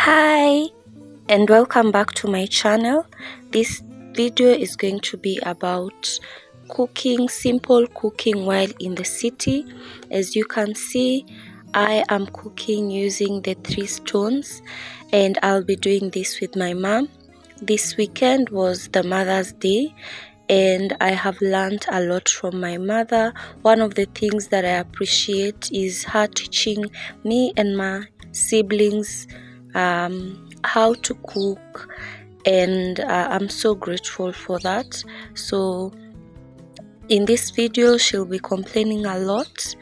Hi and welcome back to my channel. This video is going to be about cooking, simple cooking while in the city. As you can see, I am cooking using the 3 stones and I'll be doing this with my mom. This weekend was the Mother's Day and I have learned a lot from my mother. One of the things that I appreciate is her teaching me and my siblings how to cook, and I'm so grateful for that. So in this video she'll be complaining a lot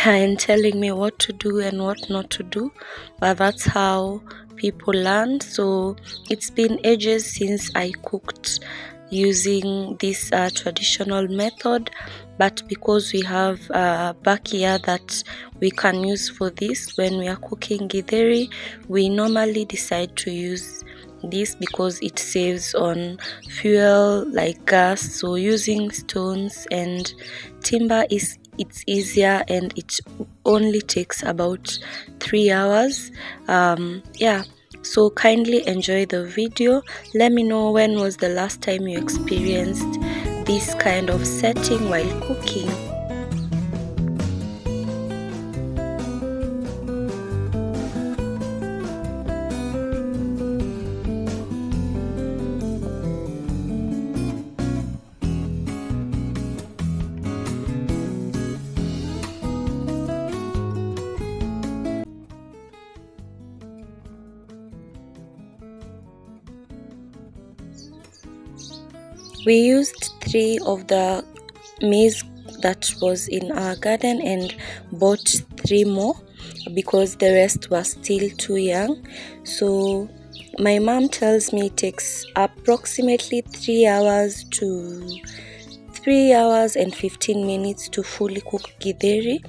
and telling me what to do and what not to do, but that's how people learn. So it's been ages since I cooked using this traditional method, but because we have a backyard that we can use for this when we are cooking githeri, we normally decide to use this because it saves on fuel like gas. So using stones and timber it's easier and it only takes about 3 hours. So kindly enjoy the video. Let me know when was the last time you experienced this kind of setting while cooking. We used 3 of the maize that was in our garden and bought 3 more because the rest was still too young. So my mom tells me it takes approximately 3 hours and 15 minutes to fully cook githeri.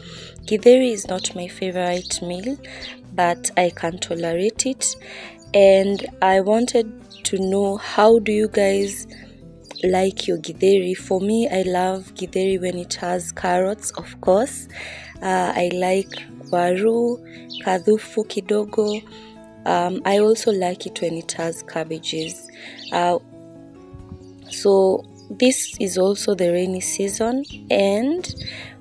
Githeri is not my favorite meal, but I can tolerate it, and I wanted to know, how do you guys like your githeri? For me, I love githeri when it has carrots, of course. I like waru, kadhufu kidogo. I also like it when it has cabbages. So this is also the rainy season and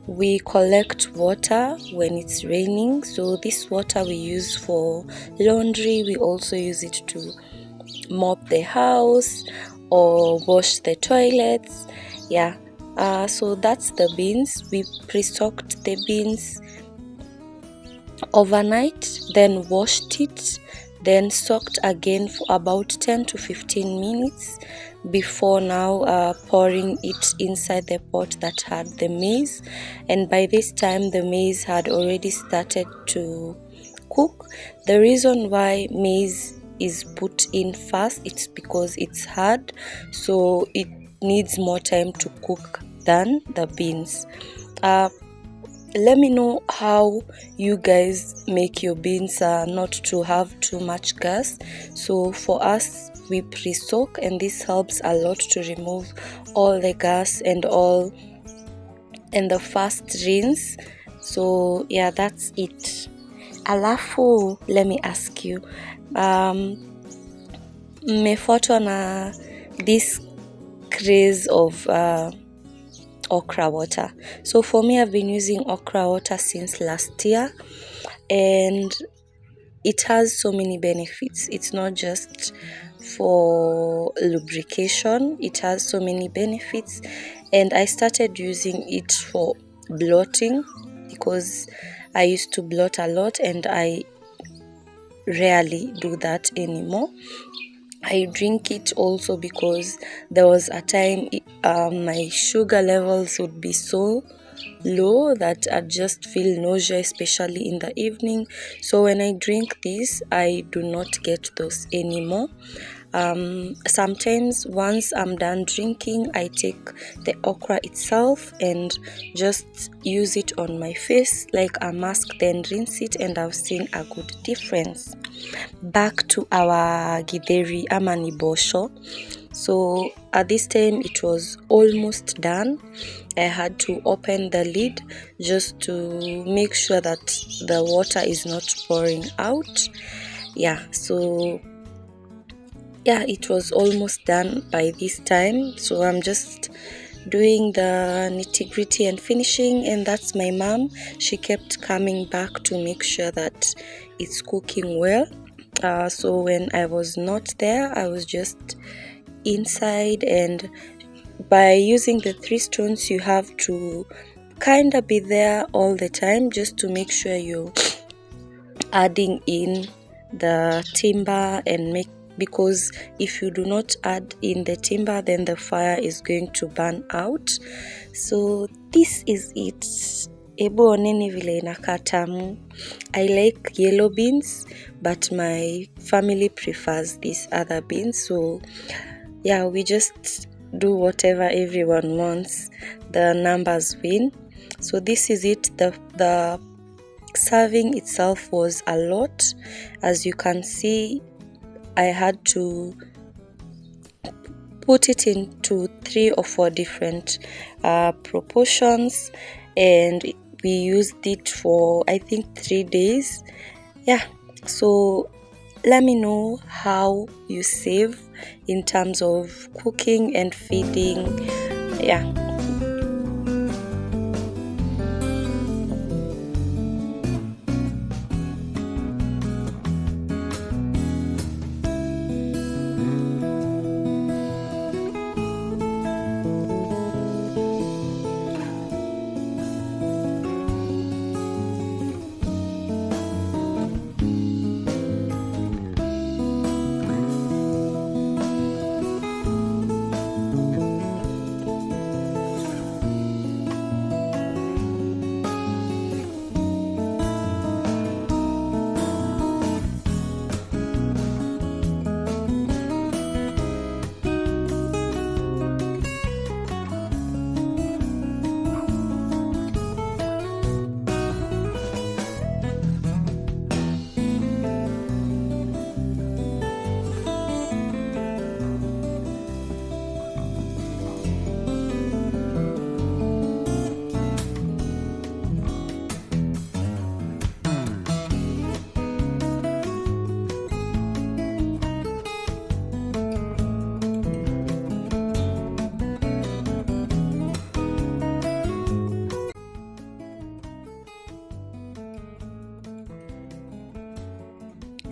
we collect water when it's raining. So this water we use for laundry. We also use it to mop the house or wash the toilets. So that's the beans. We pre-soaked the beans overnight, then washed it, then soaked again for about 10 to 15 minutes before now pouring it inside the pot that had the maize. And by this time the maize had already started to cook. The reason why maize is put in first, it's because it's hard, so it needs more time to cook than the beans. Let me know how you guys make your beans not to have too much gas. So for us, we pre-soak, and this helps a lot to remove all the gas and the fast rinse. So yeah, that's it. Alafu, let me ask you, mmefuatwa na this craze of okra water. So for me, I've been using okra water since last year, and it has so many benefits. It's not just for lubrication, it has so many benefits. And I started using it for bloating because I used to bloat a lot and I rarely do that anymore. I drink it also because there was a time my sugar levels would be so low that I'd just feel nausea, especially in the evening. So when I drink this, I do not get those anymore. Sometimes once I'm done drinking, I take the okra itself and just use it on my face like a mask, then rinse it, and I've seen a good difference. Back to our githeri ama ni bosho. So at this time it was almost done. I had to open the lid just to make sure that the water is not pouring out. Yeah, so yeah, it was almost done by this time, so I'm just doing the nitty-gritty and finishing. And that's my mom. She kept coming back to make sure that it's cooking well. So when I was not there, I was just inside, and by using the 3 stones, you have to kind of be there all the time just to make sure you're adding in the timber and make, because if you do not add in the timber, then the fire is going to burn out. So this is it. Ebu oneni vile inakaa tamu. I like yellow beans, but my family prefers these other beans, so yeah, we just do whatever everyone wants. The numbers win. So this is it. The serving itself was a lot. As you can see, I had to put it into 3 or 4 different proportions, and we used it for, I think, 3 days. Yeah, so let me know how you save in terms of cooking and feeding. Yeah.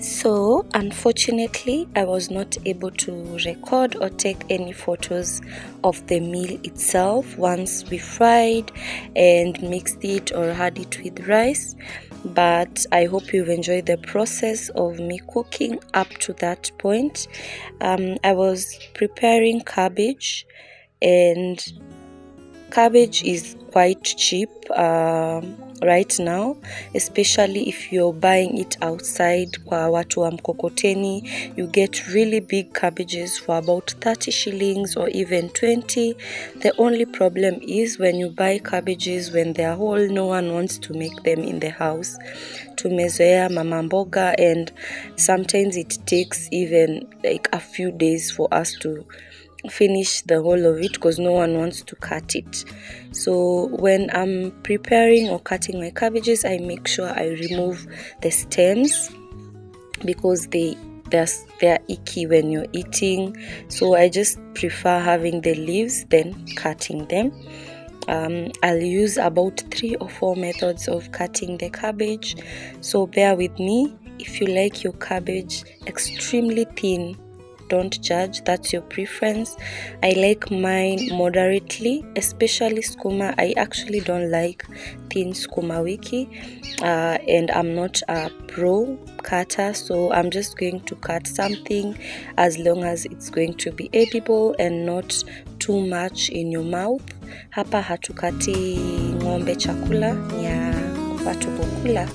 So unfortunately, I was not able to record or take any photos of the meal itself once we fried and mixed it or had it with rice, but I hope you've enjoyed the process of me cooking up to that point. I was preparing cabbage, and cabbage is quite cheap right now, especially if you're buying it outside kwa watu wa mkokoteni. You get really big cabbages for about 30 shillings or even 20. The only problem is when you buy cabbages when they're whole, no one wants to make them in the house. Tumezoea mama mboga, and sometimes it takes even like a few days for us to finish the whole of it because no one wants to cut it. So when I'm preparing or cutting my cabbages, I make sure I remove the stems because they're icky when you're eating. So I just prefer having the leaves than cutting them. I'll use about 3 or 4 methods of cutting the cabbage, so bear with me. If you like your cabbage extremely thin, don't judge, that's your preference. I like mine moderately, especially skuma. I actually don't like thin skuma wiki, and I'm not a pro cutter, so I'm just going to cut something as long as it's going to be edible and not too much in your mouth. Hapa hatukati ng'ombe chakula, ni ya watu kukula.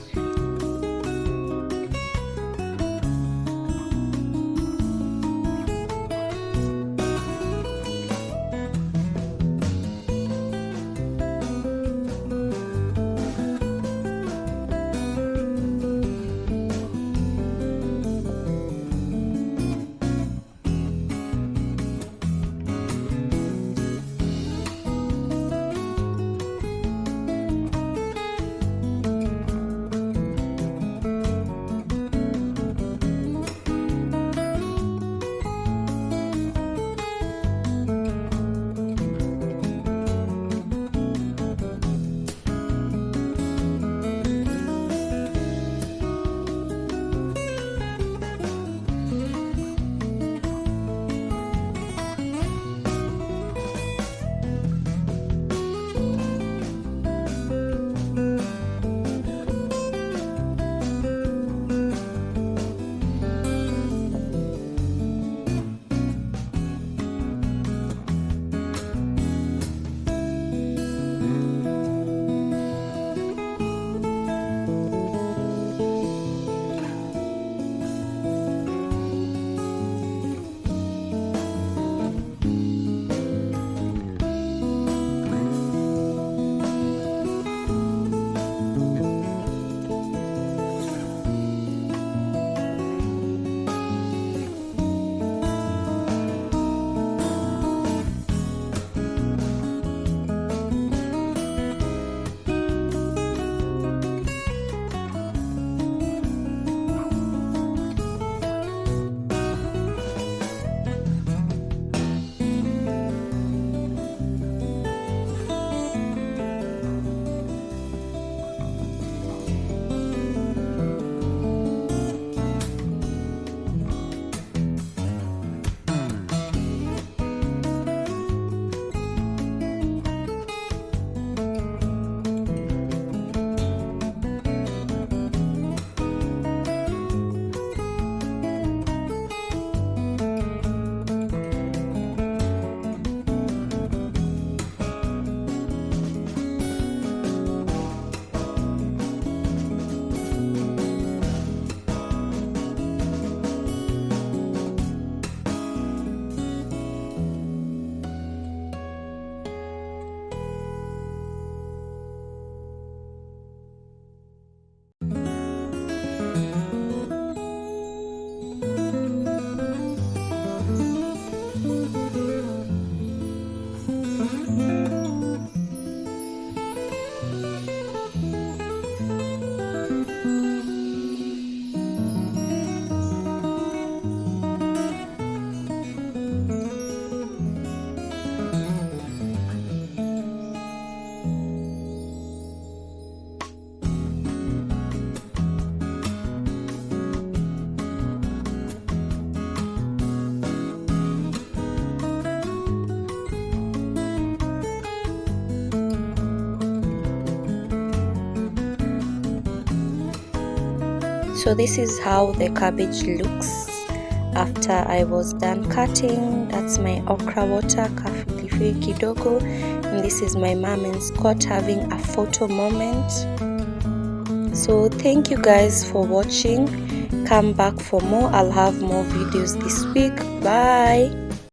So this is how the cabbage looks after I was done cutting. That's my okra water kafilifi kidogo, and this is my mom and Scott having a photo moment. So thank you guys for watching. Come back for more. I'll have more videos this week. Bye.